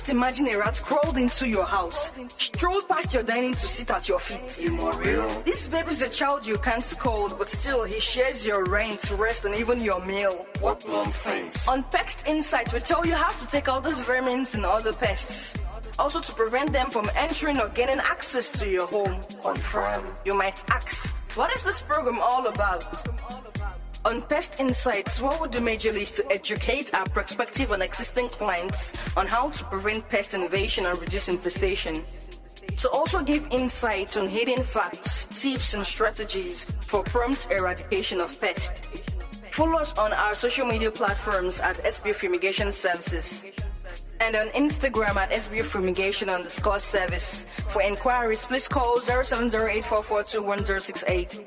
Just imagine a rat crawled into your house, strolled past your dining to sit at your feet. Immoral. This baby's a child you can't scold, but still he shares your rent, rest, and even your meal. What nonsense. On PestInsight, we tell you how to take out these vermins and other pests. Also to prevent them from entering or gaining access to your home. Confirm. You might ask, what is this program all about? On PestInsights, what we do majorly is to educate our prospective and existing clients on how to prevent pest invasion and reduce infestation. To also give insight on hidden facts, tips, and strategies for prompt eradication of pests. Follow us on our social media platforms at SB Fumigation Services and on Instagram at SB Fumigation_service. For inquiries, please call 070844211068.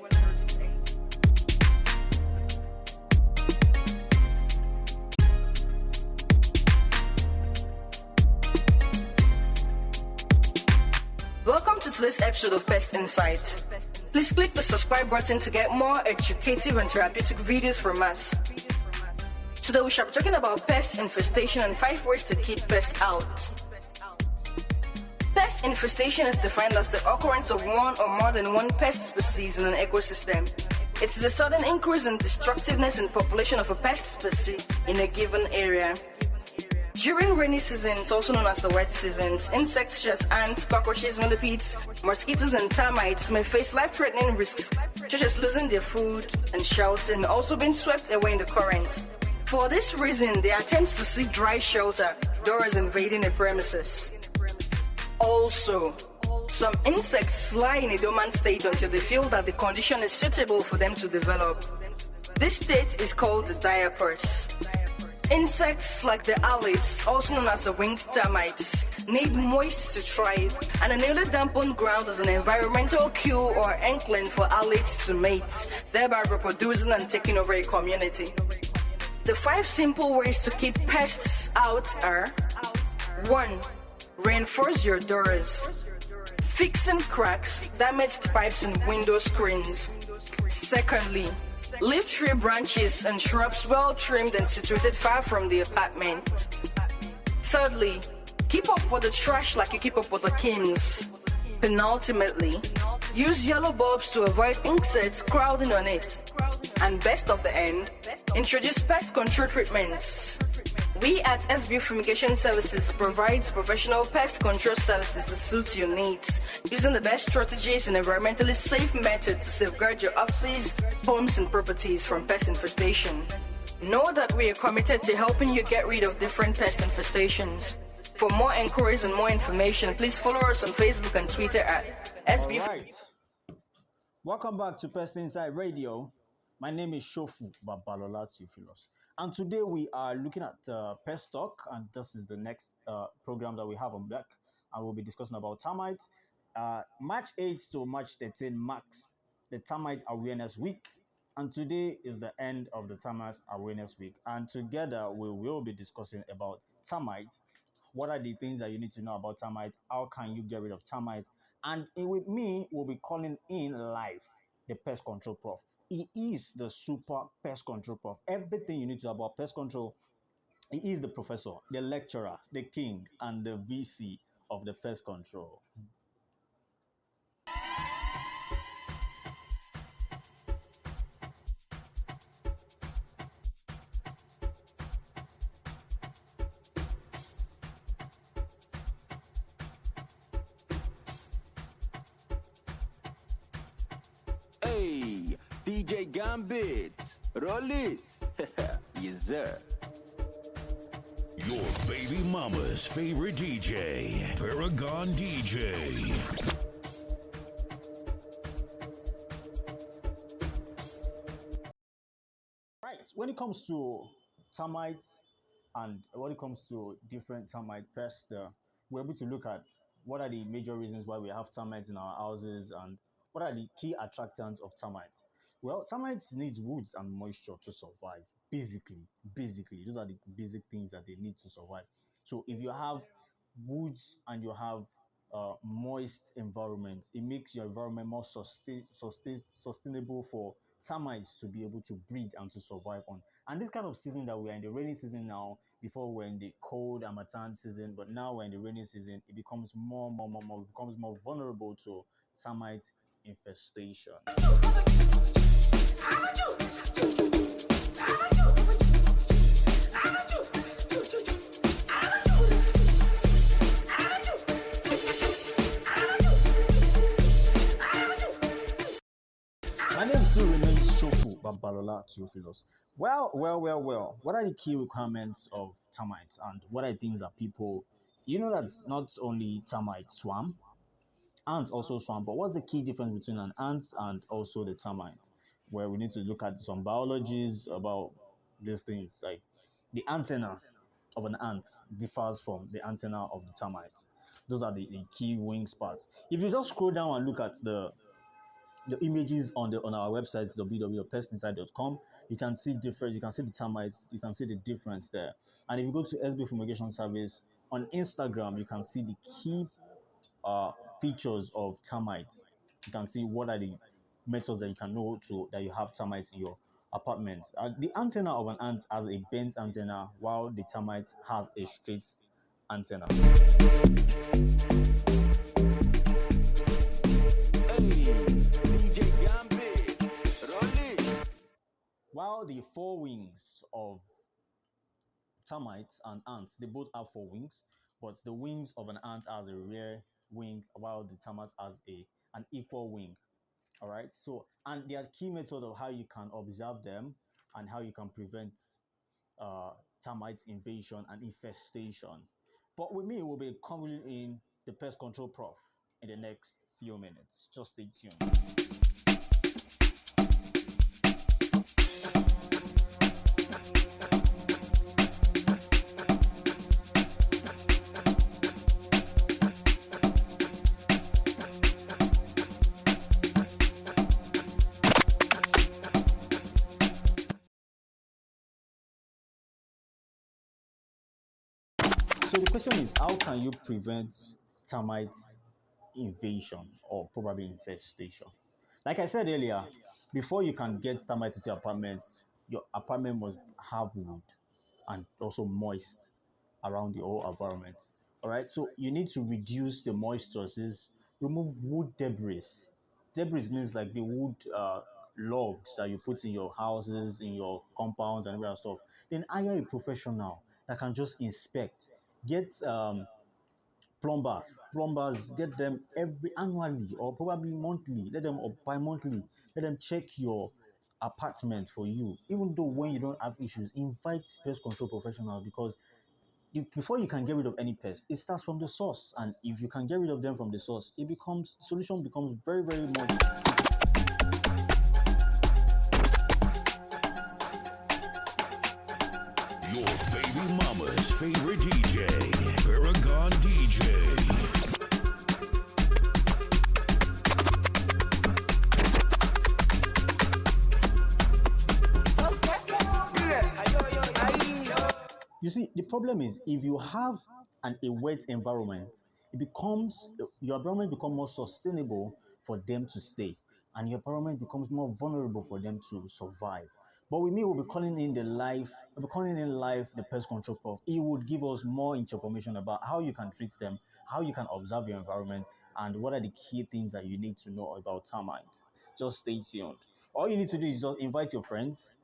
Welcome to today's episode of PestInsight. Please click the subscribe button to get more educative and therapeutic videos from us. Today we shall be talking about pest infestation and 5 ways to keep pests out. Pest infestation is defined as the occurrence of one or more than one pest species in an ecosystem. It is a sudden increase in destructiveness in population of a pest species in a given area. During rainy seasons, also known as the wet seasons, insects such as ants, cockroaches, millipedes, mosquitoes, and termites may face life-threatening risks, such as losing their food and shelter and also being swept away in the current. For this reason, they attempt to seek dry shelter, doors invading a premises. Also, some insects lie in a dormant state until they feel that the condition is suitable for them to develop. This state is called the diapause. Insects like the alids, also known as the winged termites, need moist to thrive, and a newly dampened ground is an environmental cue or inkling for alids to mate, thereby reproducing and taking over a community. The 5 simple ways to keep pests out are: 1. Reinforce your doors. Fixing cracks, damaged pipes, and window screens. Secondly, leave tree branches and shrubs well trimmed and situated far from the apartment. Thirdly, keep up with the trash like you keep up with the kings. Penultimately, use yellow bulbs to avoid insects crowding on it. And best of the end, introduce pest control treatments. We at SB Fumigation Services provides professional pest control services to suit your needs, using the best strategies and environmentally safe methods to safeguard your offices, homes, and properties from pest infestation. Know that we are committed to helping you get rid of different pest infestations. For more inquiries and more information, please follow us on Facebook and Twitter at SB. All right. Welcome back to PestInsight Radio. My name is Shofu Babalola Theophilus. And today we are looking at Pest Talk, and this is the next program that we have on deck. And we'll be discussing about termites. March 8th to March 13 marks the Termite Awareness Week. And today is the end of the Termite Awareness Week. And together we will be discussing about termites. What are the things that you need to know about termites? How can you get rid of termites? And with me, we'll be calling in live the pest control prof. He is the super pest control prof. Everything you need to know about pest control, he is the professor, the lecturer, the king, and the VC of the pest control. Hey, DJ Gambit, roll it. Yes, sir. Your baby mama's favorite DJ, Paragon DJ. Right, when it comes to termites and when it comes to different termite pests, we're able to look at what are the major reasons why we have termites in our houses and what are the key attractants of termites. Well, termites need woods and moisture to survive. Basically, those are the basic things that they need to survive. So if you have woods and you have moist environment, it makes your environment more sustainable for termites to be able to breed and to survive on. And this kind of season that we are in, the rainy season now, before we're in the cold Harmattan season, but now we're in the rainy season, it becomes more, it becomes more vulnerable to termite infestation. My name still remains Shofu Babalola Theophilus. Well. What are the key requirements of termites, and what are things that people, that's not only termite swarm, ants also swarm, but what's the key difference between an ant and also the termite? Where we need to look at some biologies about these things, like the antenna of an ant differs from the antenna of the termite. Those are the key wings parts. If you just scroll down and look at the images on our website www.pestinsight.com, you can see different. You can see the termites. You can see the difference there. And if you go to SB Fumigation Service on Instagram, you can see the key features of termites. You can see what are the methods that you can know that you have termites in your apartment. The antenna of an ant has a bent antenna, while the termite has a straight antenna. While the forewings of termites and ants, they both have 4 wings, but the wings of an ant has a rear wing, while the termite has an equal wing. All right. So, and there are key methods of how you can observe them and how you can prevent termites invasion and infestation. But with me, we'll be coming in the pest control prof in the next few minutes. Just stay tuned. So the question is, how can you prevent termite invasion or probably infestation? Like I said earlier, before you can get termites into your apartment must have wood and also moist around the whole environment. All right, so you need to reduce the moist sources, remove wood debris. Debris means like the wood logs that you put in your houses, in your compounds, and other stuff. Then hire a professional that can just inspect. Get plumbers, get them annually or probably monthly. Let them, or bi-monthly, let them check your apartment for you. Even though when you don't have issues, invite pest control professionals, because before you can get rid of any pest, it starts from the source. And if you can get rid of them from the source, solution becomes very, very much. Your baby mama's favorite DJ, Paragon DJ. You see, the problem is if you have a wet environment, your environment becomes more sustainable for them to stay, and your environment becomes more vulnerable for them to survive. But with me, we'll be calling in live the pest control prof. He would give us more information about how you can treat them, how you can observe your environment, and what are the key things that you need to know about termites. Just stay tuned. All you need to do is just invite your friends.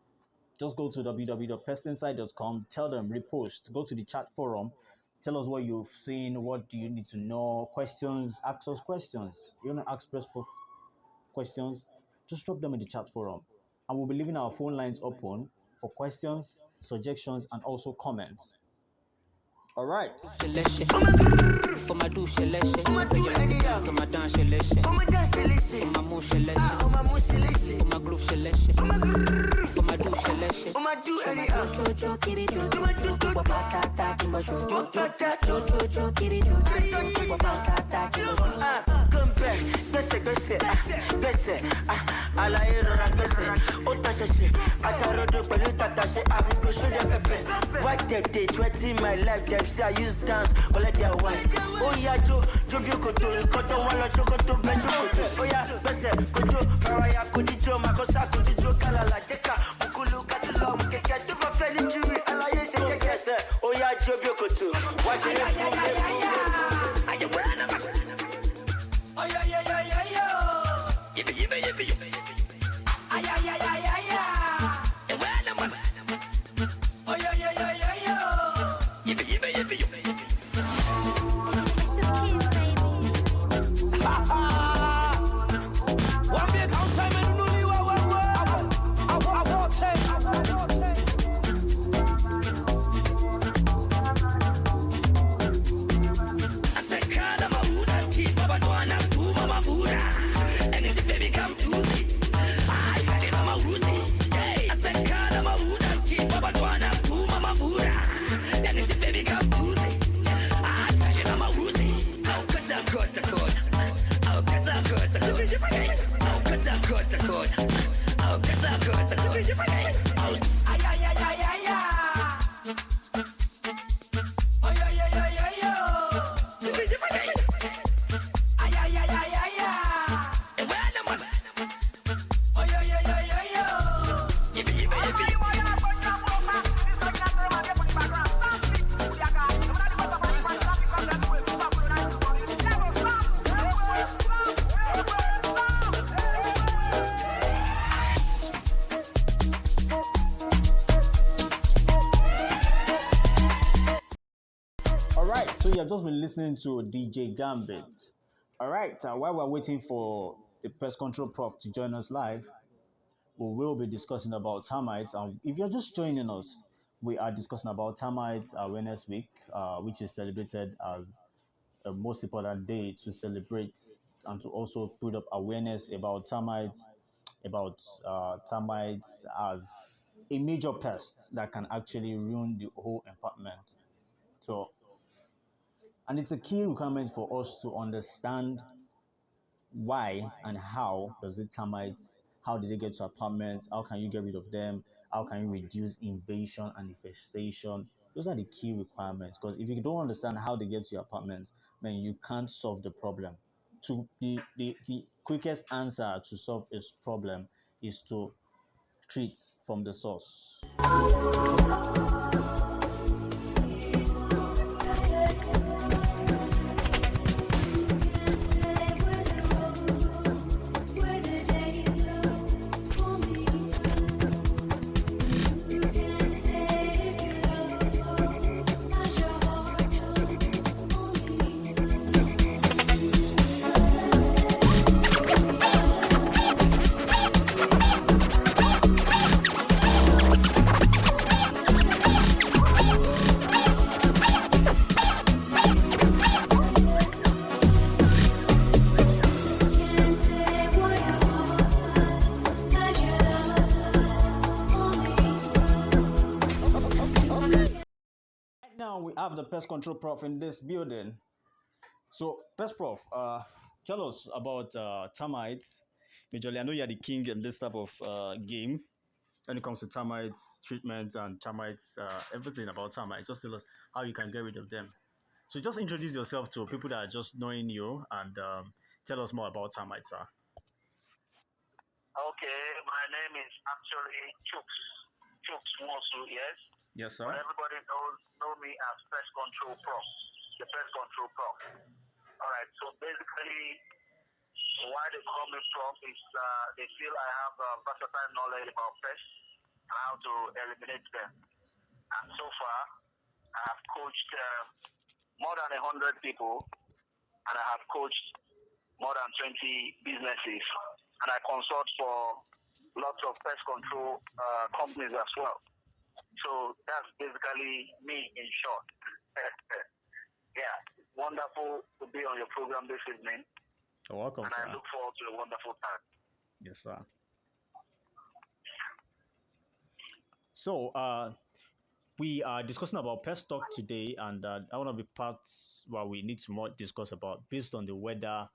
Just go to www.pestinsight.com, tell them, repost, go to the chat forum, tell us what you've seen, what do you need to know, questions, ask us questions. You want to ask Pest Prof questions, just drop them in the chat forum. And we'll be leaving our phone lines open for questions, suggestions, and also comments. All right. them pepper. Why they threaten my life? Them say I use dance, collect their wife. Oh yeah, Joe, you could do it. Cut on one, choco to best. Oh yeah, best. Could you, Mariah, could you, Makosa, could you, Kalala, Jeka, Mukulu, Catalom, Keka, to my friend, Jury, Alliance, yes, oh yeah, Joe, you could do. What's your name? Oh yeah, yeah, yeah, yeah, yeah. Yippee, yippee, yippee, yippee. Ay, ay, ay, ay, ay, ay. Oh yeah, yeah, yeah, yeah, yeah. Yippee, yippee, yippee, yippee. Just a kiss, baby. One big count time and no new I want take. I said, "Kada mabuda, keep Baba Dwana, do Mama Buddha." And it's baby come to see. I said, "Mama Rusi." Hey, I said, "Kada mabuda, keep Baba Dwana, do Mama Buddha." And it's baby come to see. I said, "Mama Rusi." Oh, cut. Oh, cut. Oh, cut. Oh, cut. Oh, ay, ay, ay, ay, ay, ay. Oh, yeah, yeah, yeah, yeah, yeah. Ay, ay, ay, ay, ay, ay. Oh, yeah, yeah, yeah, yeah, yeah. Yippee, yippee, yippee. All right, so you have just been listening to DJ Gambit. All right, while we're waiting for the pest control prof to join us live, we will be discussing about termites. And if you're just joining us, we are discussing about Termites Awareness Week, which is celebrated as a most important day to celebrate and to also put up awareness about termites as a major pest that can actually ruin the whole apartment. So, and it's a key requirement for us to understand why and how does it termites, how did they get to apartments, how can you get rid of them, how can you reduce invasion and infestation. Those are the key requirements, because if you don't understand how they get to your apartments, then you can't solve the problem. To the quickest answer to solve this problem is to treat from the source. Now we have the pest control prof in this building. So, pest prof, tell us about termites. Majorly, I know you're the king in this type of game when it comes to termites treatment and termites, everything about termites. Just tell us how you can get rid of them. So, just introduce yourself to people that are just knowing you and tell us more about termites, sir. Okay, my name is actually Chooks Wosu, yes? Yes, sir. But everybody know me as Pest Control Prof, the Pest Control Prof. All right, so basically, why they call me Prof is they feel I have versatile knowledge about pests and how to eliminate them. And so far, I have coached more than 100 people, and I have coached more than 20 businesses, and I consult for lots of pest control companies as well. So that's basically me in short. Yeah, wonderful to be on your program this evening. You're welcome, and sir. I look forward to a wonderful time. Yes, sir. So, we are discussing about pest talk today, and I want to be parts what we need to more discuss about based on the weather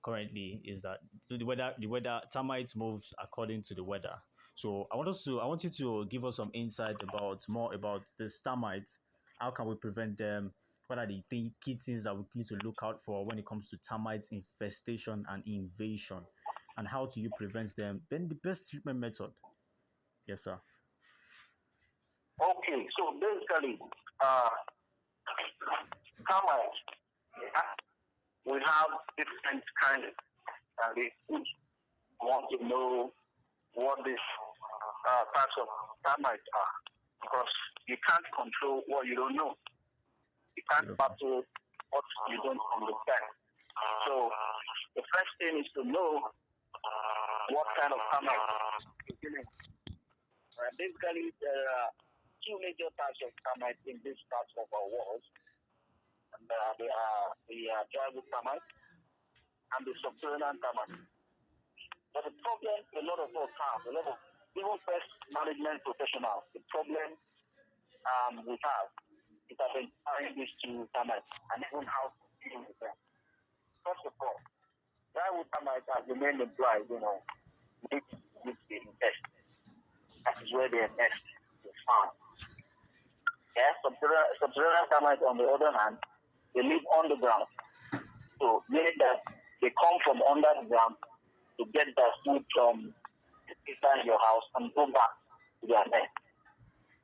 currently is that so the weather termites moves according to the weather. So I want you to give us some insight about more about the termites. How can we prevent them? What are the key things that we need to look out for when it comes to termites infestation and invasion? And how do you prevent them? Then the best treatment method. Yes, sir. Okay, so basically, uh, termites, yeah, we have different kinds. And we want to know what these types of termites are, because you can't control what you don't know. You can't Beautiful. battle what you don't understand. So the first thing is to know what kind of termites you're dealing with. Basically, there are two major types of termites in this part of our world. And they are the drywood termites and the subterranean termites. But the problem a lot of us have, a lot of even pest management professionals, the problem we have is identifying these two termites and even how to deal with them. First of all, drywood termites, as the name implies, need to be in pest. That is where their nest is found. Yeah, subterranean termites, on the other hand, they live on the ground. So, meaning that they come from under the ground to get their food from inside your house and go back to their nest.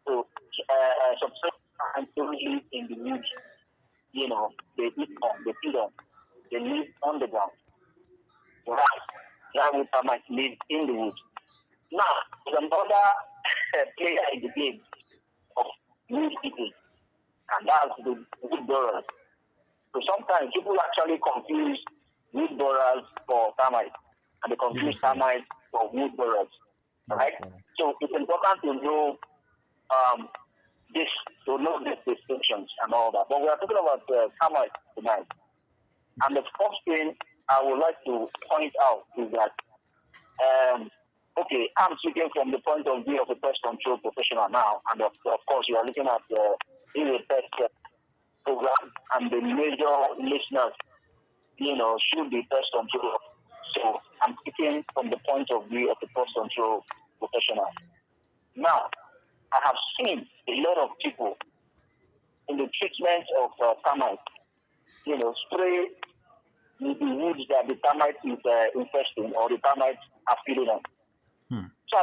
So, subterranean termites live in the woods. They eat on, they feed on, they live on the ground. Right. Drywood termites live in the woods. Now, there's another player in the game of wood eating, and that's the wood borers. So sometimes people actually confuse wood borers for termites, and they confuse termites for wood borers. Right? So it's important to know this, to know these distinctions and all that. But we are talking about termites tonight. And the first thing I would like to point out is that okay, I'm speaking from the point of view of a pest control professional now, and of course you are looking at the pest program, and the major listeners, should be pest control. So I'm speaking from the point of view of the pest control professional. Now, I have seen a lot of people in the treatment of termites, spray the woods that the termite is infesting or the termites are feeding on. So I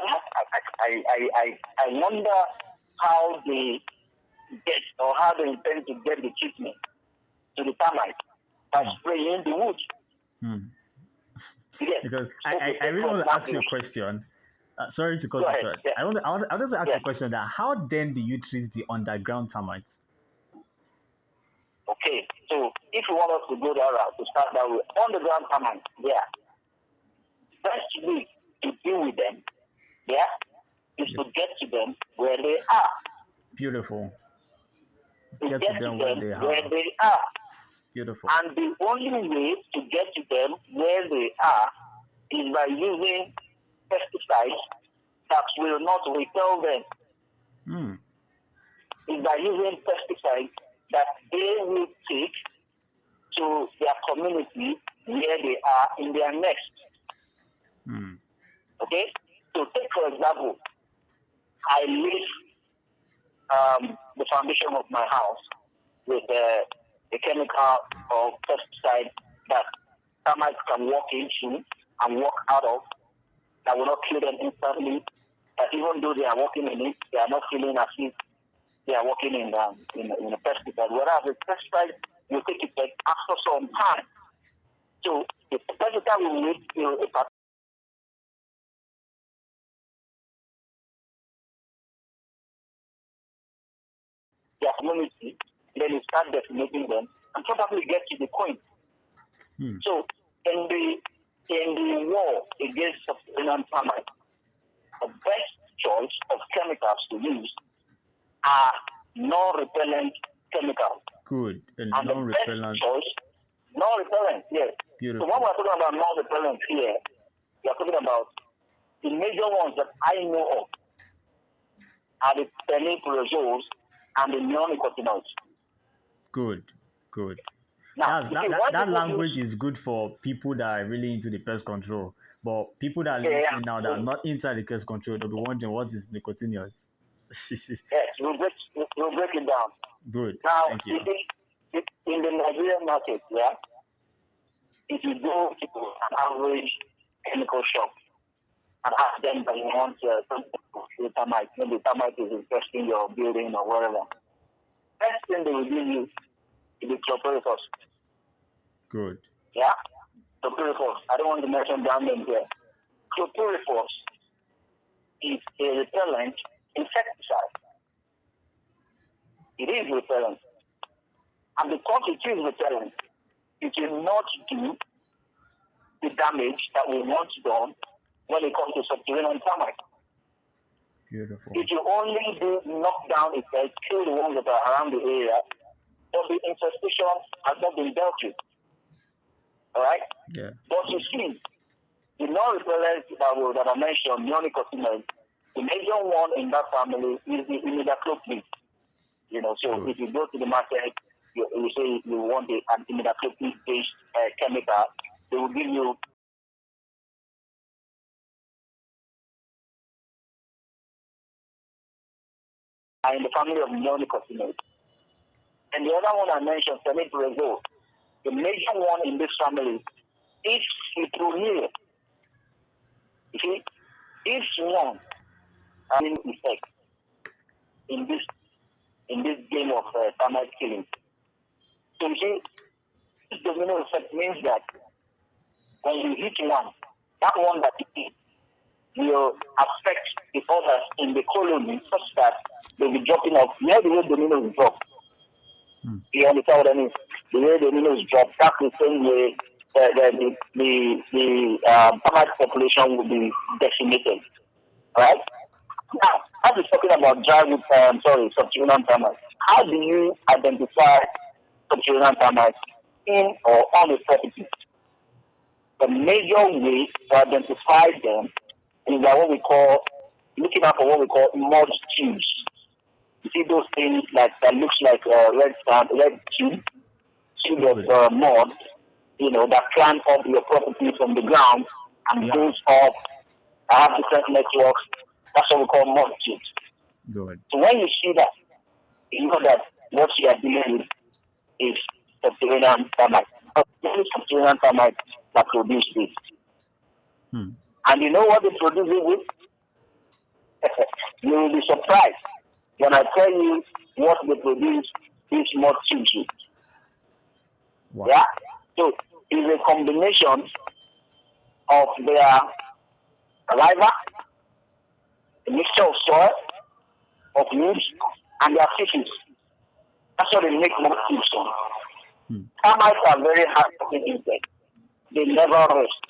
wonder how they get or how they intend to get the treatment to the termite by spraying the wood. Yes. Because I really want to ask you a question. Sorry to cut you short. Yeah. I want to ask you a question that how then do you treat the underground termites? Okay, so if you want us to go that route, to start that way, on the ground termites, best way to deal with them, is to get to them where they are. Beautiful. To Get to them where they are. Beautiful. And the only way to get to them where they are is by using pesticides that will not repel them. Is by using pesticides that they will take to their community where they are in their nest. Okay? So take for example, I leave the foundation of my house with a chemical or pesticide that termites can walk into and walk out of, that will not kill them instantly. That even though they are walking in it, they are not feeling as if they are walking in a pesticide. Whereas the pesticide will take effect after some time. So the pesticide will need a their community, then you start decimating them and probably get to the point. So in the war against subterranean termites, the best choice of chemicals to use are non-repellent chemicals. Good. And non-repellent. the best choice, non-repellent, yes. Beautiful. So when we're talking about non-repellent here, we're talking about the major ones that I know of are the peniprozoles and the neonicotinoids. Good. Now, That's you that, see, that, why that people language use is good for people that are really into the pest control. But people that are yeah, listening now that are not inside the pest control, they'll be wondering what is nicotinous. yes, we'll break it down. Good. Now, Thank you. you see, in the Nigerian market, yeah, if you go to an average chemical shop and ask them that you want something with termite, maybe termite is infesting your building or whatever, first thing they will give you is the chlorpyrifos. Good. Yeah? Chlorpyrifos. I don't want to mention brand name here. Chlorpyrifos is a repellent insecticide. It is repellent. And because it is repellent, it will not do the damage that we want done when it comes to subterranean termites. Beautiful. It will only do knockdown effect, kill the ones that are around the area, but the infestation has not been dealt with. Alright? Yeah. But you see, the non-repellent that I mentioned, neonicotinoids, the major one in that family is the imidacloprid. You know, so Good. if you go to the market, you say you want an imidacloprid-based chemical, they will give you in the family of neonicotinoids. And the other one I mentioned, fenebrazole, the major one in this family is fipronil. You see, each one has an effect in this game of termite killing. So you see, this domino effect means that when you hit one, that one that you hit will affect the others in the colony such that they'll be dropping off. You know the way dominoes drop. You understand what I mean? The way dominoes drop, that's the same way the termite population will be decimated. Right? Now, as we're talking about subterranean termites, how do you identify subterranean termites in or on a property? The major way to identify them is by looking out for what we call mud tubes. You see those things that looks like red tube of mud, that climb up your property from the ground and goes up. I have different networks. That's what we call mud tubes. Good. So when you see that, you know that what you are dealing with is subterranean termites. Only subterranean termites that produce this. And you know what they produce it with? You will be surprised when I tell you what they produce this mud tubes with. Wow. Yeah? So it's a combination of their saliva, a mixture of soil, of wood, and their feces. That's what they make mud tubes from. Termites are very hard to insects. They never rest.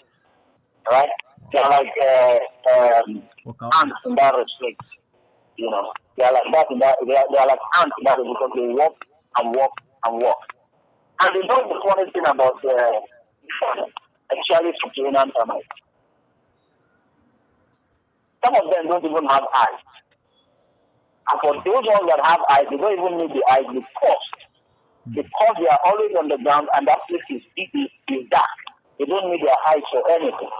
Right? They're like ants in that respect. They're like that they're like ants in that respect because they walk and walk and walk. And you know the funny thing about actually subterranean termites. Some of them don't even have eyes. And for those ones that have eyes, they don't even need the eyes because they are always on the ground and that place is dark. They don't need their eyes for anything.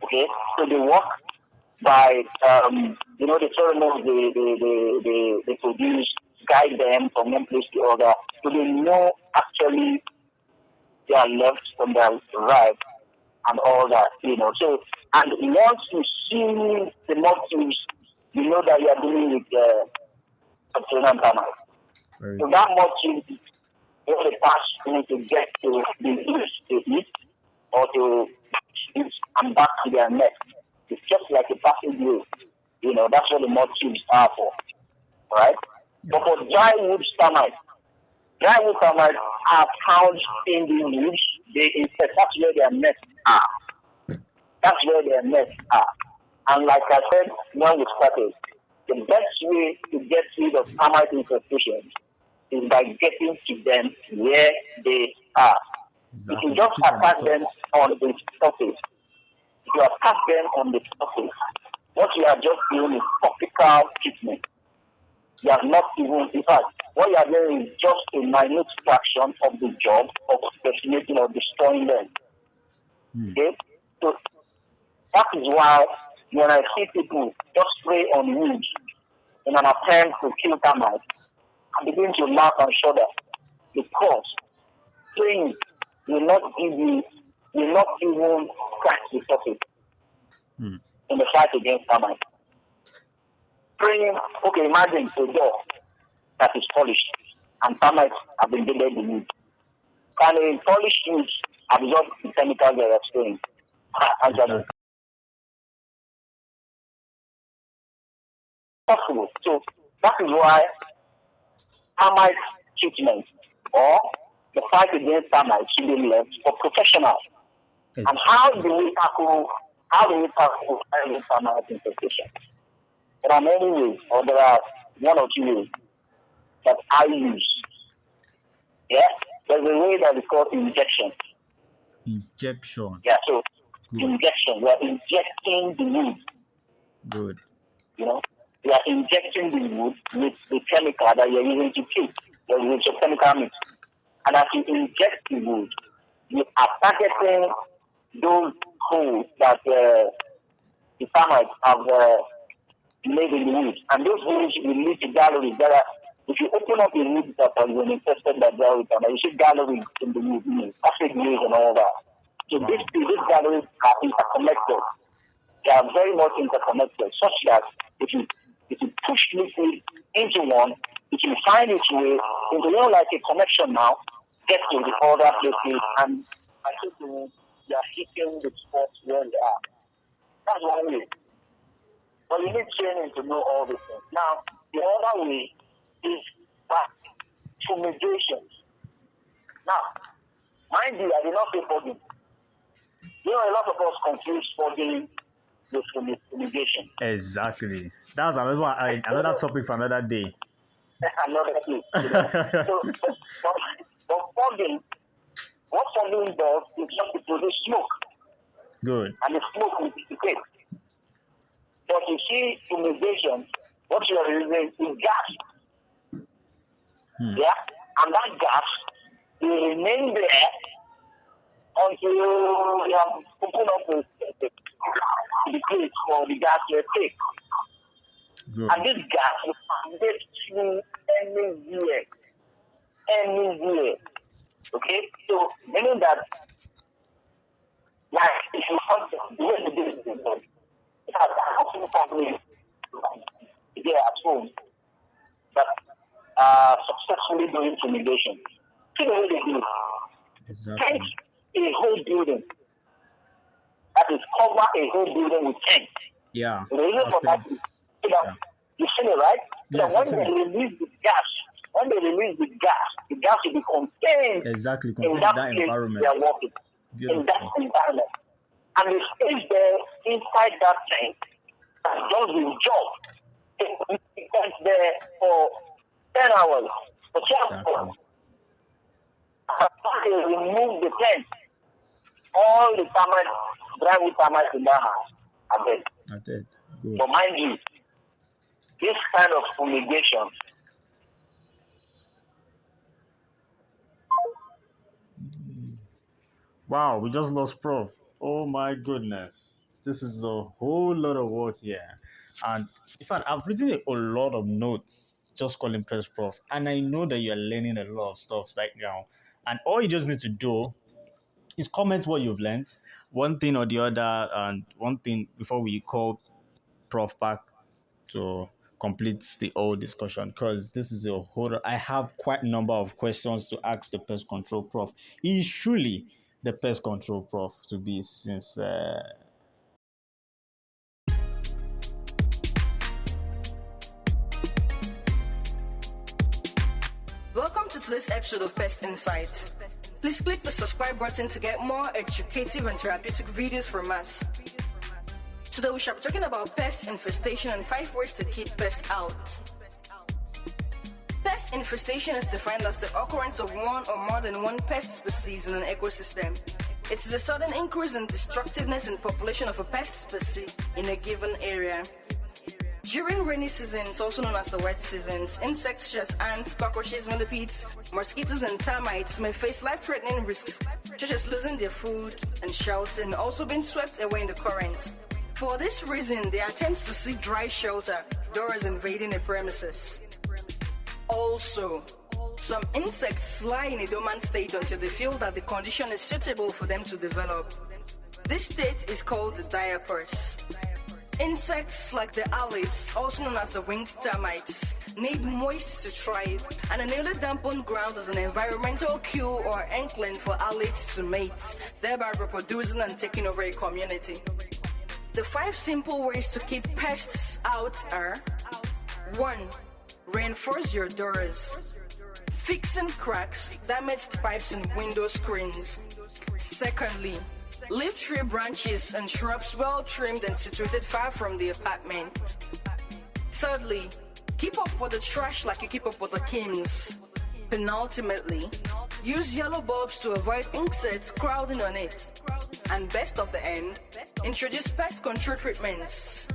Okay, so they work by the pheromones they produce, guide them from one place to other, so they know actually their left from their right and all that. So and once you see the motives, you know that you are dealing with subterranean termites. So that motive what they pass to get to the east to eat or to eat and back to their nest. It's just like a passageway. That's what the mud tubes are for. Right? But for dry wood termites are found in the woods. They infect. That's where their nests are. And like I said when we started, the best way to get rid of termite infestation is by getting to them where they are. If you just attack them on the surface, what you are just doing is topical treatment. You are not even, in fact, what you are doing is just a minute fraction of the job of exterminating or destroying them. Okay? So that is why when I see people just spray on wood in an attempt to kill termites, I begin to laugh and shudder because spraying will not even scratch the surface in the fight against termites. Spraying, okay, imagine a door that is polished and termites have been embedded in it. Can a polished wood absorb the chemicals they are spraying? Actually, possible. So that is why termite treatment or the fight against termites should be left for professionals. And how do we tackle termite infestation? There are many ways, or there are one or two ways that I use. Yeah, there's a way that is called injection. Injection. Yeah, so Good. injection. We are injecting the wood. Good. You know, we are injecting the wood with the chemical that you're using to kill. With your chemical mix. And as you inject the wood, you are targeting those holes that the termites have made in the wood. And those holes will lead to galleries. If you open up a wood that has been infested by termites, you see galleries in the wood, passageways and all that. So these galleries are interconnected. They are very much interconnected, such that if you push liquid into one, it will find its way into like a connection now, get to the other places, and I think they are hitting the spots where they are. That's one way. But you need training to know all these things. Now, the other way is by fumigation. Now, mind you, I did not say fogging. You know, a lot of us confuse fogging with fumigation. Exactly. That's another topic for another day. Another thing. But fogging, what fogging does is just to produce smoke. Good. And the smoke will dissipate. But you see, fumigation, what you are using is gas. Yeah? And that gas will remain there until you have opened up the place for the gas to escape. Good. And this gas will get through anywhere. Okay? So, meaning that, like, if you want the way to do this, it has a company here at home that successfully doing fumigation. See the way they do it. Exactly. Paint a whole building. That is, cover a whole building with paint. Yeah. The reason for that is, you see it, right? Yes, so when they release the gas will be contained exactly. in Contain that environment. they are working. Beautiful. In that environment. And the space there inside that tank that does the job. It stands there for 10 hours. For 10 hours. After they remove the tent, all the termites, dry wood termites in that house are dead. Good. But mind you, this kind of fumigation Wow, we just lost Prof. Oh my goodness. This is a whole lot of work here. And in fact, I've written a lot of notes just calling Pest Prof. And I know that you're learning a lot of stuff right now. And all you just need to do is comment what you've learned, one thing or the other, and one thing before we call Prof back to complete the whole discussion, because this is a whole. I have quite a number of questions to ask the pest control prof. He is truly the pest control prof, to be sincere. Welcome to today's episode of PestInsight. Please click the subscribe button to get more educative and therapeutic videos from us. Today we shall be talking about pest infestation and 5 ways to keep pests out. Pest infestation is defined as the occurrence of one or more than one pest species in an ecosystem. It is a sudden increase in destructiveness in population of a pest species in a given area. During rainy seasons, also known as the wet seasons, insects such as ants, cockroaches, millipedes, mosquitoes, and termites may face life-threatening risks, such as losing their food and shelter and also being swept away in the current. For this reason, they attempt to seek dry shelter, doors invading the premises. Also, some insects lie in a dormant state until they feel that the condition is suitable for them to develop. This state is called the diapause. Insects like the alids, also known as the winged termites, need moist to thrive, and a newly dampened ground is an environmental cue or inkling for alids to mate, thereby reproducing and taking over a community. The 5 simple ways to keep pests out are: 1. Reinforce your doors. Fixing cracks, damaged pipes, and window screens. Secondly, leave tree branches and shrubs well trimmed and situated far from the apartment. Thirdly, keep up with the trash like you keep up with the kings. Penultimately, use yellow bulbs to avoid insects crowding on it. And best of the end, introduce pest control treatments.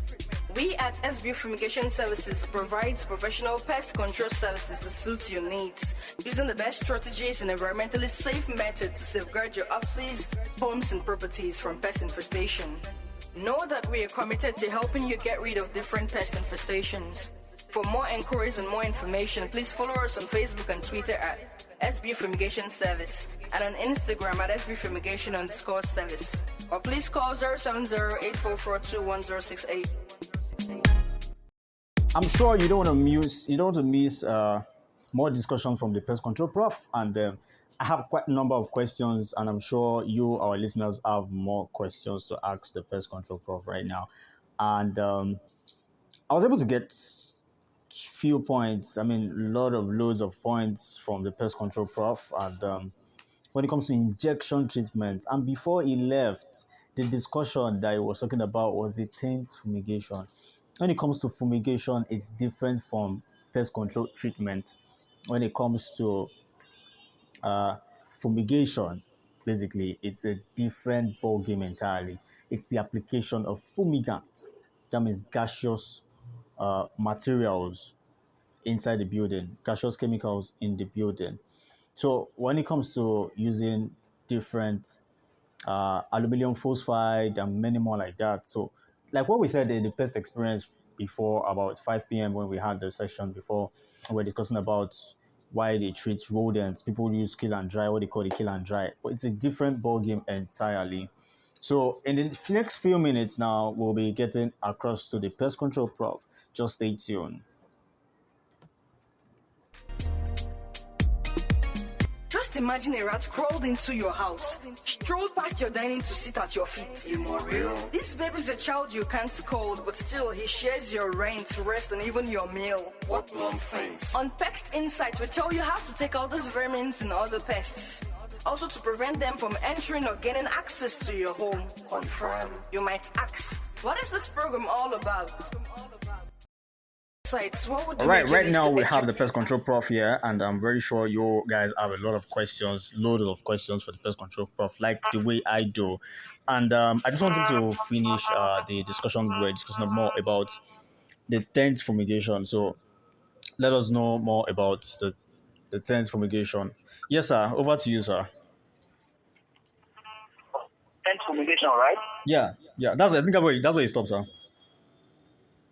We at SB Fumigation Services provides professional pest control services to suit your needs, using the best strategies and environmentally safe methods to safeguard your offices, homes, and properties from pest infestation. Know that we are committed to helping you get rid of different pest infestations. For more inquiries and more information, please follow us on Facebook and Twitter at SB Fumigation Service and on Instagram at SB Fumigation_service. Or please call 070-844-21068. I'm sure you don't want to miss more discussion from the pest control prof, and I have quite a number of questions, and I'm sure you, our listeners, have more questions to ask the pest control prof right now. And I was able to get few points. I mean, loads of points from the pest control prof, and when it comes to injection treatment. And before he left, the discussion that he was talking about was the taint fumigation. When it comes to fumigation, it's different from pest control treatment. When it comes to fumigation, basically, it's a different ballgame entirely. It's the application of fumigant, that means gaseous materials inside the building, gaseous chemicals in the building. So when it comes to using different aluminum phosphide and many more like that, so like what we said in the pest experience before, about 5 p.m. when we had the session before, we were discussing about why they treat rodents. People use kill and dry, what they call the kill and dry, but it's a different ball game entirely. So in the next few minutes now, we'll be getting across to the pest control prof. Just stay tuned. Just imagine a rat crawled into your house, strolled past your dining to sit at your feet. This baby's a child you can't scold, but still he shares your rent, rest, and even your meal. What nonsense. On PestInsight, we tell you how to take out these vermins and other pests. Also to prevent them from entering or gaining access to your home. Confirm. You might ask, what is this program all about? All right, right now we have the pest control prof here, and I'm very sure you guys have a lot of questions, loads of questions for the pest control prof, like the way I do. And I just wanted to finish the discussion. We're discussing more about the tent fumigation. So let us know more about the tent fumigation. Yes, sir. Over to you, sir. Tent fumigation, right? Yeah. I think that's where it stops, sir.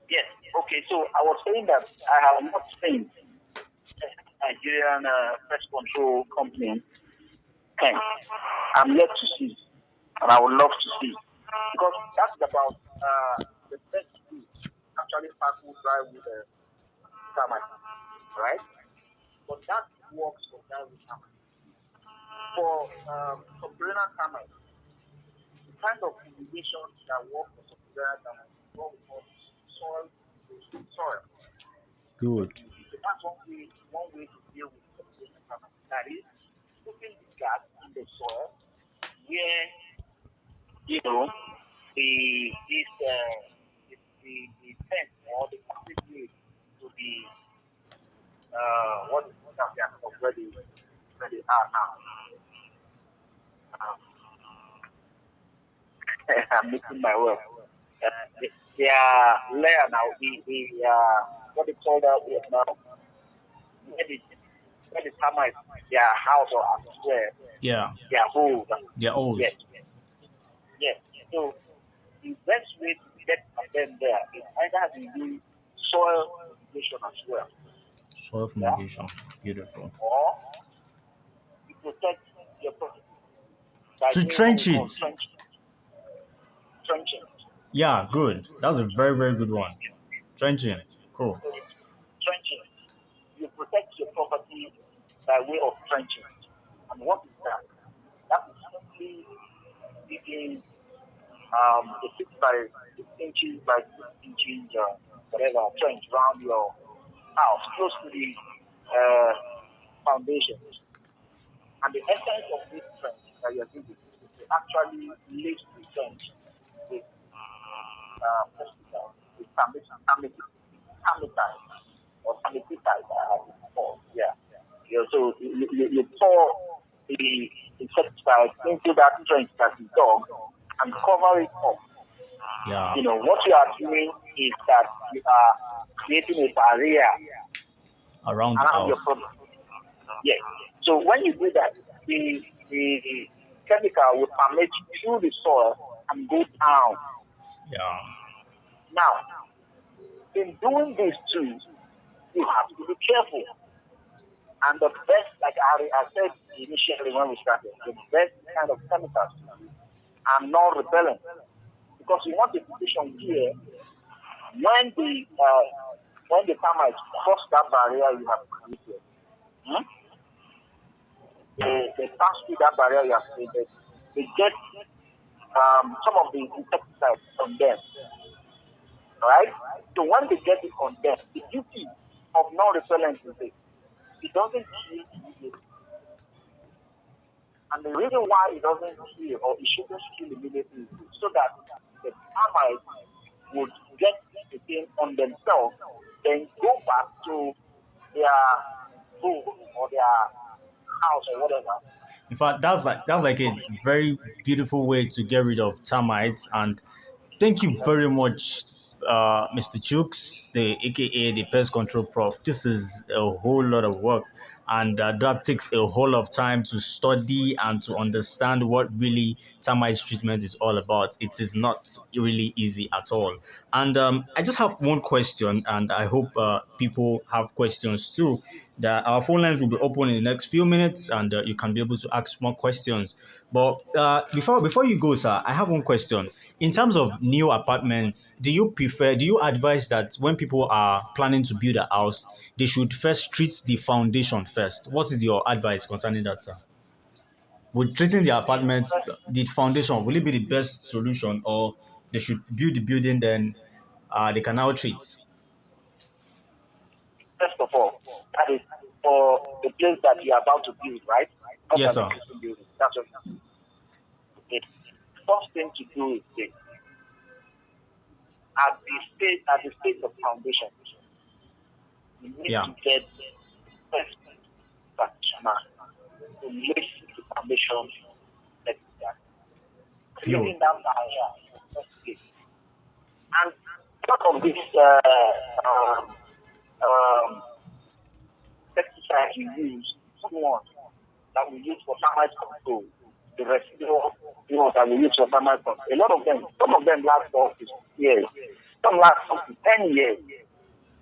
Yes. Okay, so I was saying that I have not seen Nigerian pest control company tent. I'm yet to see, and I would love to see, because that's about the best way actually tackle dry with the termites, right? But that works for dry with termites. For subterranean termites, the kind of fumigation that works for subterranean termites is what we call soil. Good. So that's one way to deal with subterranean termites. That is putting the gas in the soil where the tent or the concrete blade to be what is where they are now. I'm mixing my words. their lair now, what they call that now, where the, where the termites, their house or atmosphere, Yeah, their hole. they're old. Yes, yes. So the best way to get at them there is either to do soil irrigation as well, Soil yeah, fumigation, beautiful. or you protect your property by To doing what we trench call it. trenching. Yeah, good. That's a very, very good one. Trenching, cool. So trenching, you protect your property by way of trenching. And what is that? That is simply digging a 6 by 6 inches, whatever, trench around your house, close to the foundation. And the essence of this trench that you're digging is to actually lace the trench with pesticide, with termitite or termitite, as it's called. Yeah. So you pour the insecticide into that trench that is dug and cover it up. Yeah, What you are doing is that you are creating a barrier around the around your house. property. Yes. So when you do that, the chemical will permeate through the soil and go down. Yeah, Now, in doing this too, you have to be careful. And the best, like I said initially when we started, the best kind of chemicals are non-repellent. Because you want a situation here when the termites cross that barrier you have created, they pass through that barrier you have created, they get some of the insecticides from them. Right? So when they get it on them, the beauty of non-repellent is this. It doesn't kill immediately. And the reason why it doesn't kill or it shouldn't kill immediately is so that the termites would get the thing on themselves, then go back to their food or their house or whatever. in fact, that's like a very beautiful way to get rid of termites. And thank you very much, Mr. Chooks, the AKA the pest control prof. This is a whole lot of work, and that takes a whole lot of time to study and to understand what really termites treatment is all about. It is not really easy at all. And I just have one question, and I hope people have questions too. That our phone lines will be open in the next few minutes, and you can be able to ask more questions. But before you go, sir, I have one question. In terms of new apartments, do you advise that when people are planning to build a house, they should first treat the foundation first? What is your advice concerning that, sir? Would treating the apartment, the foundation, will it be the best solution, or they should build the building, then they can now treat? First of all, that is for the place that you are about to build, right? Not Yes, an sir. existing building. That's what the first thing to do is this. At the stage of foundation, you need Yeah. to get first practitioner to lay the foundation necessary. Creating that barrier in the first place. And part of this pesticide you use, one that we use for termite control, the residual that we use for termite control. A lot of them, some of them last for up to 6 years, some last up to 10 years.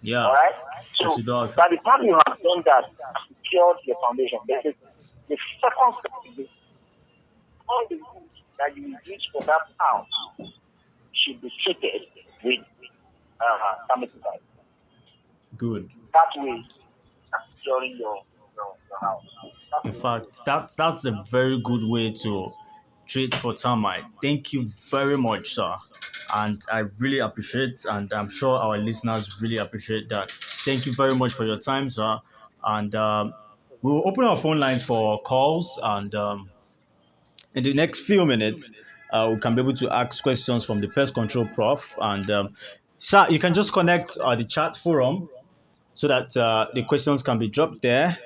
Yeah. All right. So Residual by the time you have done that, secured your foundation, then the second step is this. All the wood that you use for that house should be treated with termiticide. Good. That way, securing your house. In fact, that's a very good way to treat for termite. Thank you very much, sir. And I really appreciate, and I'm sure our listeners really appreciate that. Thank you very much for your time, sir. And we'll open our phone lines for calls, and in the next few minutes, we can be able to ask questions from the pest control prof. And sir, you can just connect the chat forum so that the questions can be dropped there.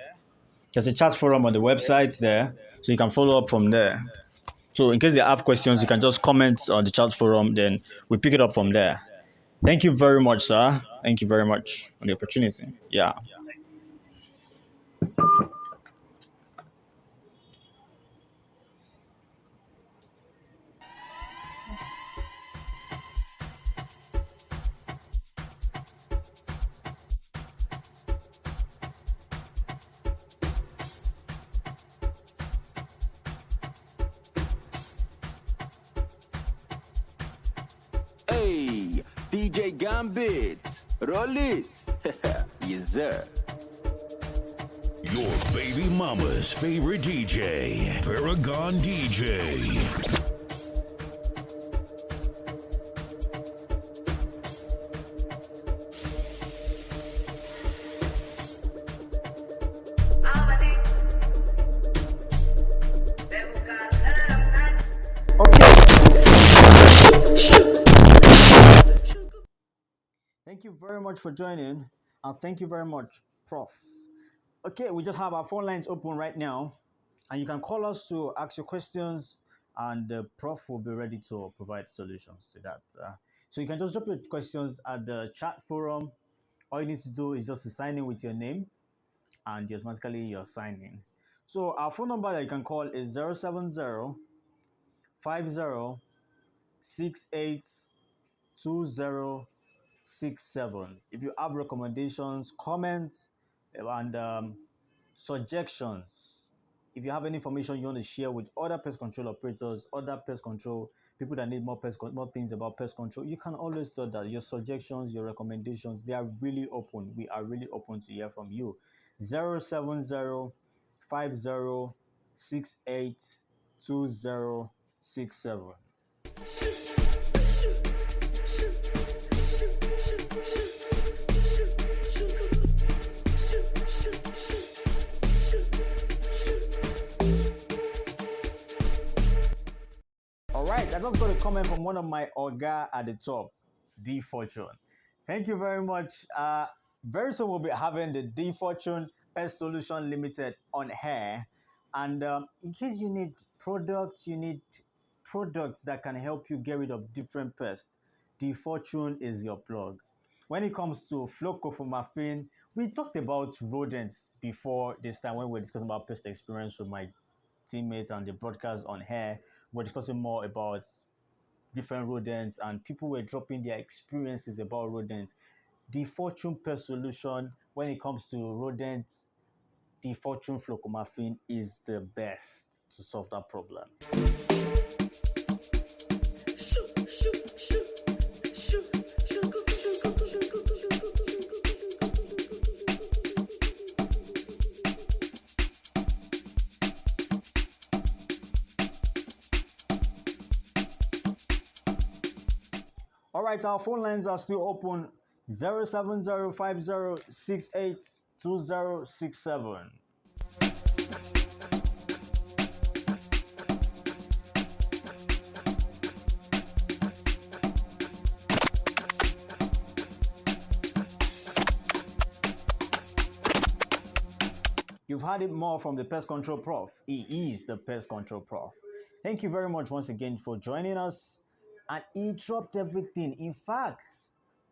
There's a chat forum on the website there, so you can follow up from there. So in case they have questions, you can just comment on the chat forum, then we pick it up from there. Thank you very much, sir. Thank you very much for the opportunity. Yeah. Hey, DJ Gambit, roll it. Yes, sir. Your baby mama's favorite DJ, Paragon DJ. Thank you very much for joining. And thank you very much, Prof. Okay, we just have our phone lines open right now. And you can call us to ask your questions, and the Prof will be ready to provide solutions to that. So you can just drop your questions at the chat forum. All you need to do is just to sign in with your name, and automatically you're signing. So our phone number that you can call is 070 If you have recommendations, comments, and suggestions, if you have any information you want to share with other pest control operators, other pest control people that need more things about pest control, you can always do that. Your suggestions, your recommendations, they are really open. We are really open to hear from you. 070 All right, I just got a comment from one of my Oga at the top, D Fortune. Thank you very much. Very soon we'll be having the D Fortune Pest Solution Limited on air. And in case you need products that can help you get rid of different pests, D Fortune is your plug. When it comes to Flocofumafin, we talked about rodents before this time when we were discussing about pest experience with my teammates and the broadcast on air. We're discussing more about different rodents, and people were dropping their experiences about rodents. The Fortune Pest Solution, when it comes to rodents, the Fortune Flocomafin is the best to solve that problem. All right, our phone lines are still open. 07050682067. You've heard it more from the Pest Control Prof. He is the Pest Control Prof. Thank you very much once again for joining us. And he dropped everything. In fact,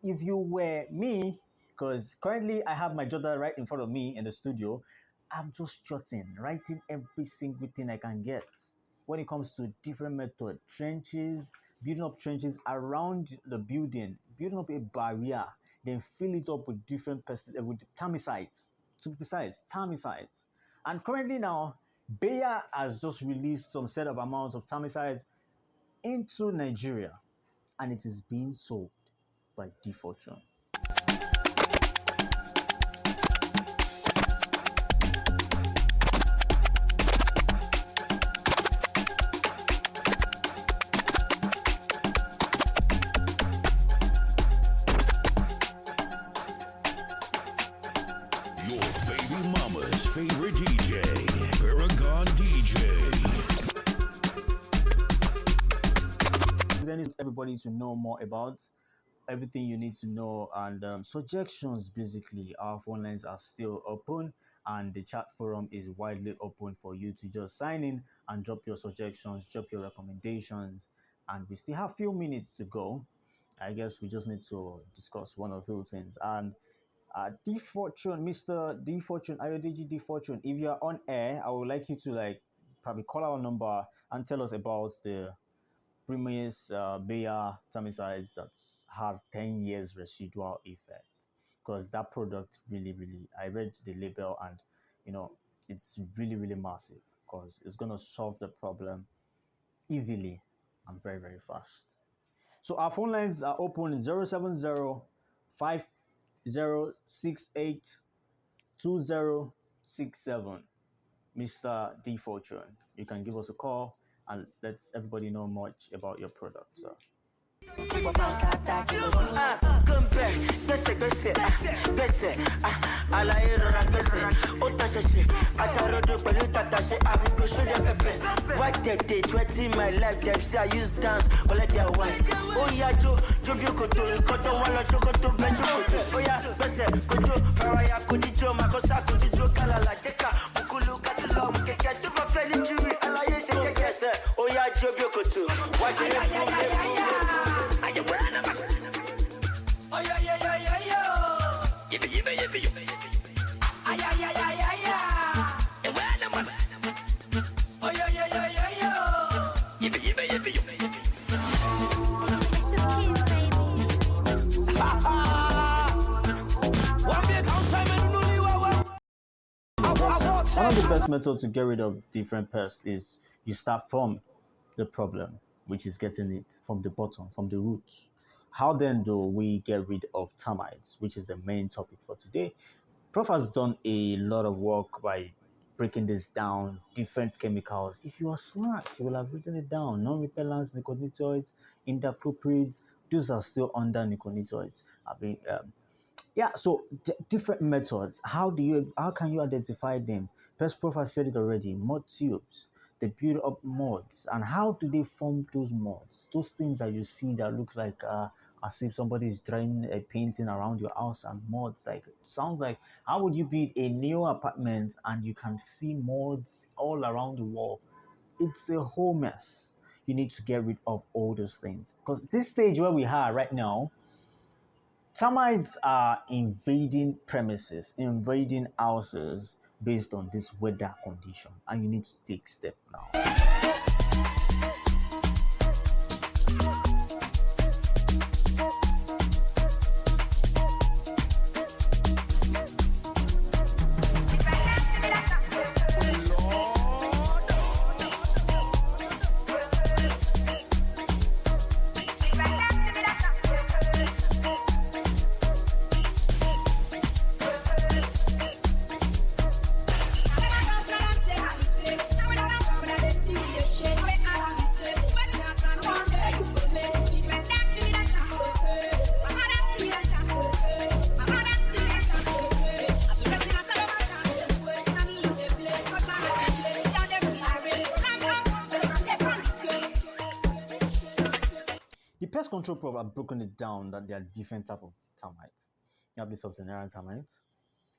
if you were me, because currently I have my jotter right in front of me in the studio, I'm just jotting, writing every single thing I can get when it comes to different method, trenches, building up trenches around the building, building up a barrier, then fill it up with different pesticides, with termicides, to be precise, termicides. And currently now, Bayer has just released some set of amounts of termicides into Nigeria, and it is being sold by Fortune. Your baby mama's favorite DJ, Paragon DJ. Everybody to know more about everything you need to know, and suggestions. Basically, our phone lines are still open, and the chat forum is widely open for you to just sign in and drop your suggestions, drop your recommendations. And we still have a few minutes to go. I guess we just need to discuss one or two things. And D Fortune, Mr. D Fortune, Ayodeji D Fortune, if you are on air, I would like you to like probably call our number and tell us about the premise Bayer termicides that has 10 years residual effect, because that product really, I read the label and it's really massive, because it's going to solve the problem easily and very fast. So our phone lines are open 070 5068 2067. Mr. D Fortune, you can give us a call and let everybody know much about your product, sir. My life, them say I use dance, collect their wife. Oh yeah, Joe, you could do it, got to wallet, you got to bench. Oh yeah, Besse, Kojo, Faraya, Kojijo, Makosa, Kojijo, Kalala, Jeka, Mukulu, Katulom, Keke, Tuva, Feli, Juri, Alaye, Keke, oh yeah, Joe, you could do. Why should I you wearing a oh yeah. Yippee. Ay. You wearing a oh yeah. Yippee. Mr. Kids, baby. One of the best methods to get rid of different pests is you start from the problem, which is getting it from the bottom, from the root. How then do we get rid of termites, which is the main topic for today? Prof has done a lot of work by breaking this down, different chemicals. If you are smart, you will have written it down. Non-repellents, niconitoids, imidacloprids, those are still under niconitoids. So different methods. How can you identify them? Pest Prof has said it already. Mud tubes. They build up mods. And how do they form those mods? Those things that you see that look like as if somebody is drawing a painting around your house and mods. Like, sounds like, how would you build a new apartment and you can see mods all around the wall? It's a whole mess. You need to get rid of all those things. Because this stage where we are right now, termites are invading premises, invading houses based on this weather condition, and you need to take steps now. Pest control prof have broken it down that there are different types of termites. You have the sub-Saharan termites,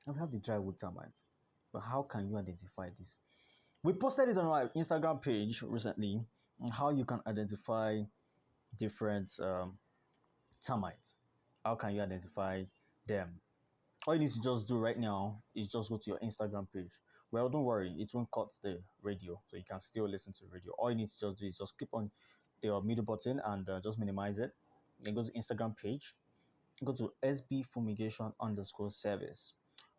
and we have the drywood termites. But how can you identify this? We posted it on our Instagram page recently on how you can identify different termites. How can you identify them? All you need to just do right now is just go to your Instagram page. Well, don't worry, it won't cut the radio, so you can still listen to the radio. All you need to just do is just click on the middle button and just minimize it. Then go to Instagram page, go to SB Fumigation _service.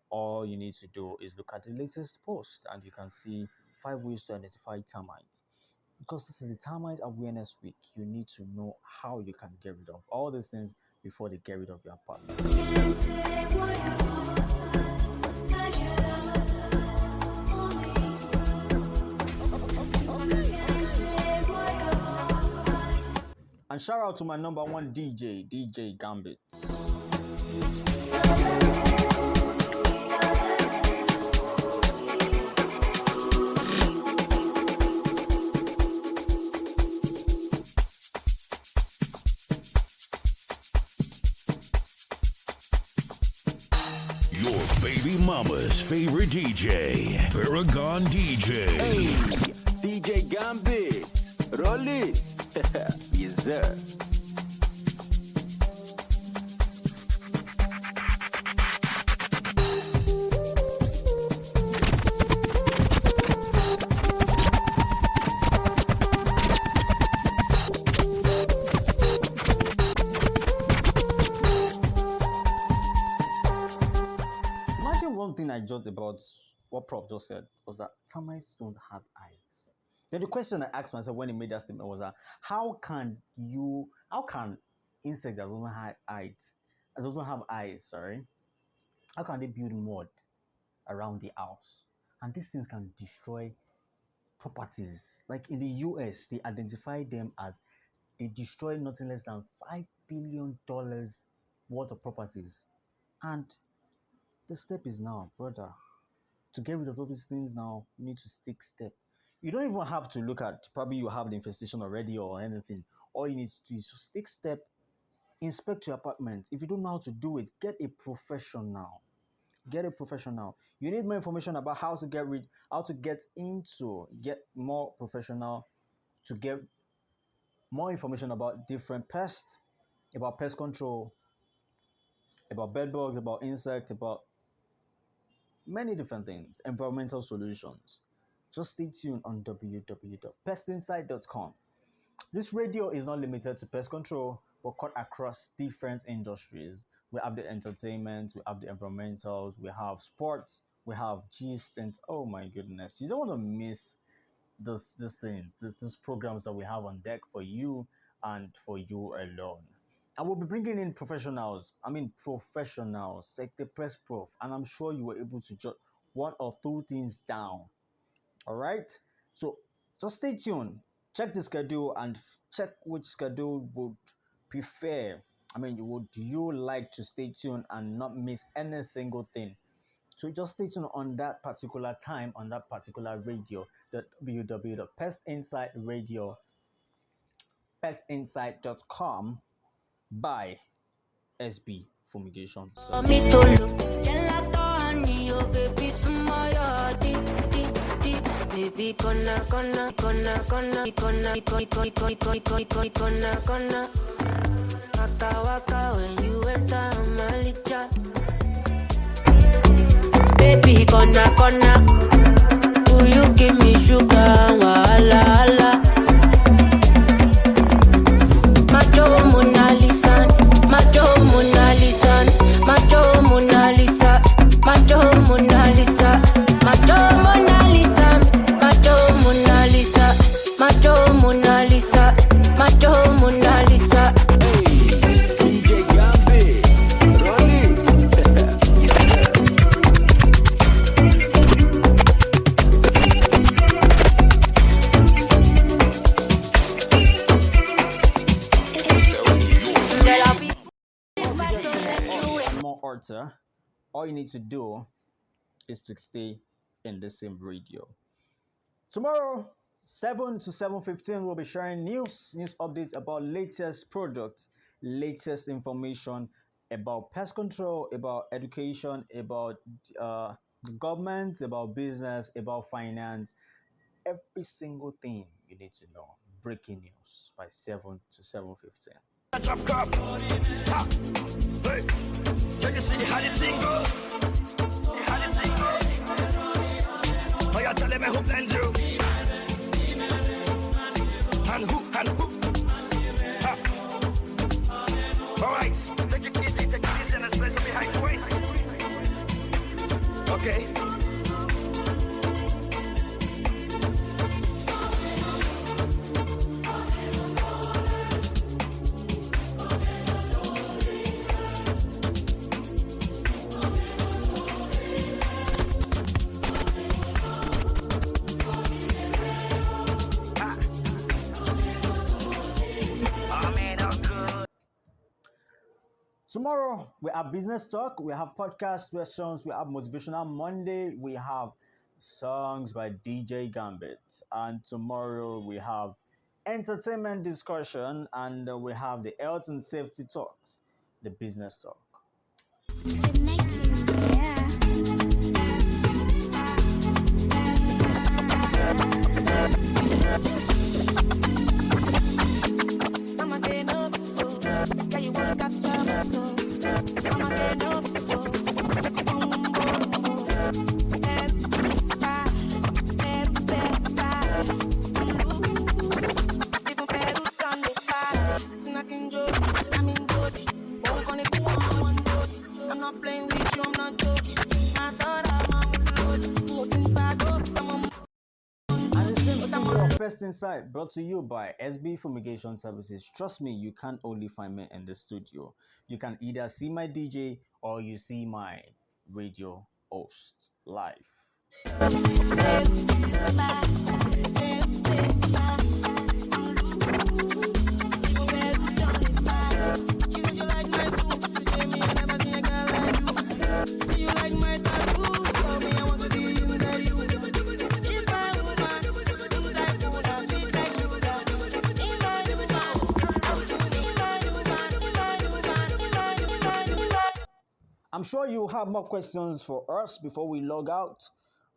All you need to do is look at the latest post and you can see 5 ways to identify termites. Because this is the Termite Awareness Week, you need to know how you can get rid of all these things before they get rid of your apartment. And shout out to my number one DJ, DJ Gambit. Your baby mama's favorite DJ, Paragon DJ. Hey, DJ Gambit, roll it. Yes, sir. one thing I judged about what Prof just said was that termites don't have eyes. Then the question I asked myself when he made that statement was that how can insects that don't have eyes, how can they build mud around the house? And these things can destroy properties. Like in the US, they identify them as they destroy nothing less than $5 billion worth of properties. And the step is now, brother, to get rid of all these things now, you need to take step. You don't even have to look at, probably you have the infestation already or anything. All you need to do is just take step, inspect your apartment. If you don't know how to do it, get a professional. Get a professional. You need more information about how to get more professional, to get more information about different pests, about pest control, about bed bugs, about insects, about many different things, environmental solutions. Just stay tuned on www.pestinsight.com. This radio is not limited to pest control, but cut across different industries. We have the entertainment, we have the environmentals, we have sports, we have gist, and oh my goodness, you don't want to miss these programs that we have on deck for you and for you alone. I will be bringing in professionals, like the press prof, and I'm sure you were able to jot one or two things down. All right, so just stay tuned, check the schedule, and check which schedule would prefer. Would you like to stay tuned and not miss any single thing? So just stay tuned on that particular time, on that particular radio, the www.PestInsight pestinsight.com by SB Fumigation. Baby, gonna waka when you enter Malicha. Baby, gonna will you give me sugar? Wala. Macho Mona Lisa, Macho Mona Lisa, Macho Mona Lisa, Macho Mona Lisa, Macho Mona Lisa, Macho Mona Lisa, Macho Mona Lisa, Macho Mona Lisa. Hey, DJ Gambit, roll it. More order, all you need to do is to stay in the same radio. Tomorrow, 7 to 7:15, we'll be sharing news updates about latest products, latest information about pest control, about education, about government, about business, about finance, every single thing you need to know. Breaking news by 7 to 7:15. Drop cup. Ha. Hey. Can you see how the thing goes? How the thing goes? Oh, you tell me who blends you? And who? Ha. All right. Take it easy, and let's place it behind the waist. Okay. Tomorrow, we have business talk, we have podcast questions, we have motivational Monday, we have songs by DJ Gambit. And tomorrow, we have entertainment discussion, and we have the health and safety talk, the business talk. I'm in Josie, I'm in Josie. Won't call it Pest Insight, brought to you by SB Fumigation Services. Trust me, you can't only find me in the studio. You can either see my DJ or you see my radio host live. I'm sure you have more questions for us before we log out.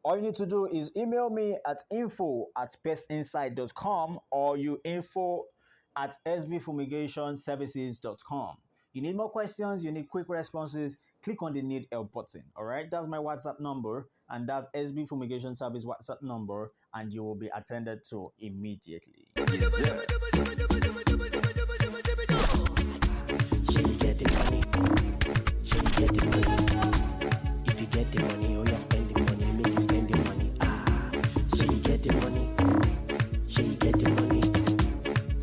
All you need to do is email me at info@pestinsight.com or you info@sbfumigationservices.com. You need more questions, you need quick responses, click on the need help button. All right, that's my WhatsApp number, and that's SB Fumigation Service WhatsApp number, and you will be attended to immediately. Yes, sir. Get the money. If you get the money, oh yeah, spend the money, make you spend the money. She get the money. She get the money.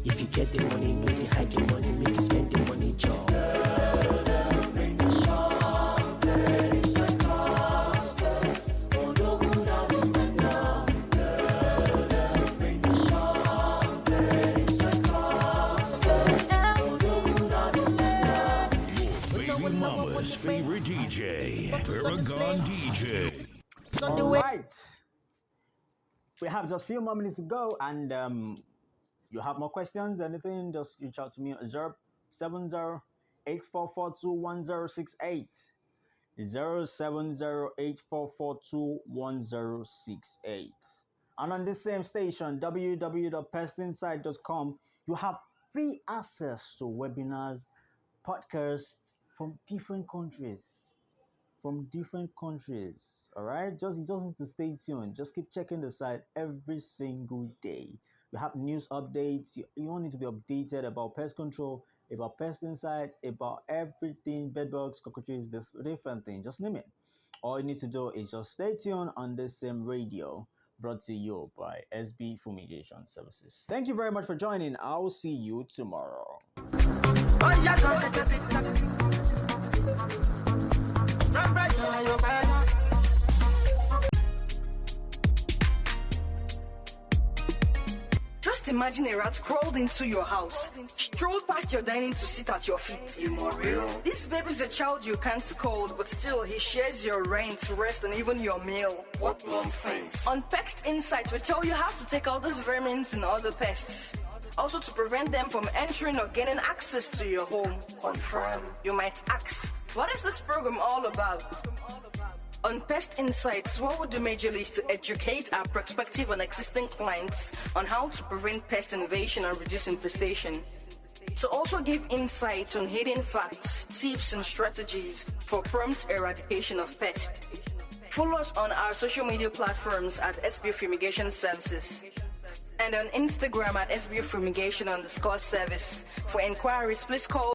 If you get the money, no they hide the money, make you spend the money, job. Mama's favorite DJ, Paragon DJ. All right. We have just a few more minutes to go, and you have more questions, anything, just reach out to me at 070-8442-1068. 070-8442-1068. And on this same station, www.pestinsight.com, you have free access to webinars, podcasts from different countries. All right, you just need to stay tuned. Just keep checking the site every single day. You have news updates. You all need to be updated about pest control, about pest insights, about everything, bedbugs, cockroaches, this different thing. Just name it. All you need to do is just stay tuned on this same radio, brought to you by SB Fumigation Services. Thank you very much for joining. I'll see you tomorrow. Just imagine a rat crawled into your house, strolled past your dining to sit at your feet. This baby's a child you can't scold, but still he shares your rent, rest, and even your meal. What nonsense. On PestInsight, we tell you how to take out these vermins and other pests. Also to prevent them from entering or gaining access to your home. Confirm. You might ask, what is this program all about? On Pest Insights, what we do majorly is to educate our prospective and existing clients on how to prevent pest invasion and reduce infestation. To also give insight on hidden facts, tips, and strategies for prompt eradication of pests. Follow us on our social media platforms at SB Fumigation Services and on Instagram at SB Fumigation_service. For inquiries, please call